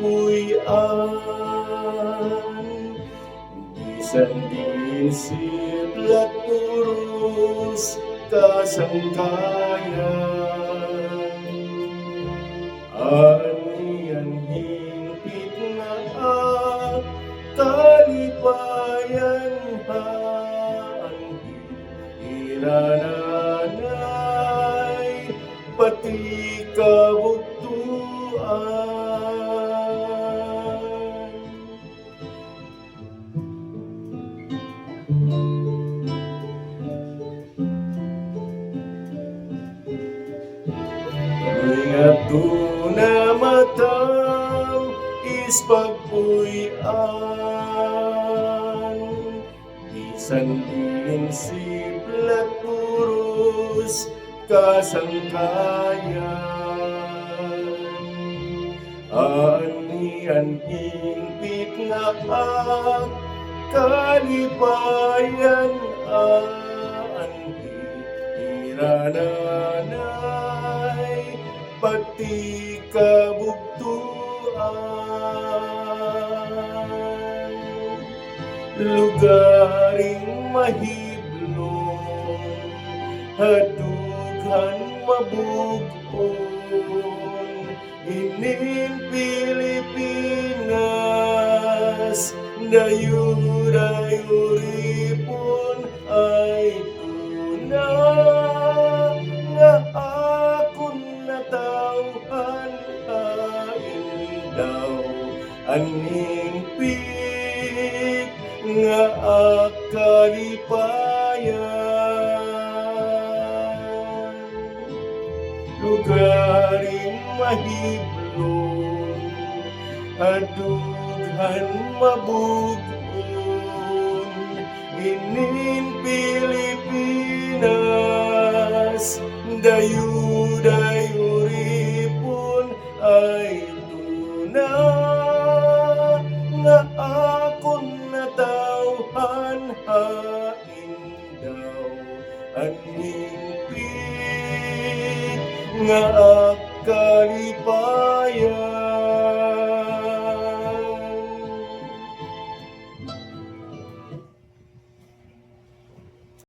pagpuy-an, bisan din siplat puros kasangkayan. Anian hingpit nga kalipayan irananay pati kabuktuan. Ingat na matam is pagpuy-an, bisan din siplat puros kasangkayan. Anian hingpit nga kalipayan irananay pati kabuktuan. Lugaring mahiblong hadughan mabug-on inin Pilipinas, dayo-dayo-ripon ay tuna nga akon natawhan daw aning pik nga kalipayan. Lugaring mahiblong hadughan mabug-on inin Pilipinas, dayo-dayo-ripon ay tuna nga akon natawhan daw aning pik nga kalipayan.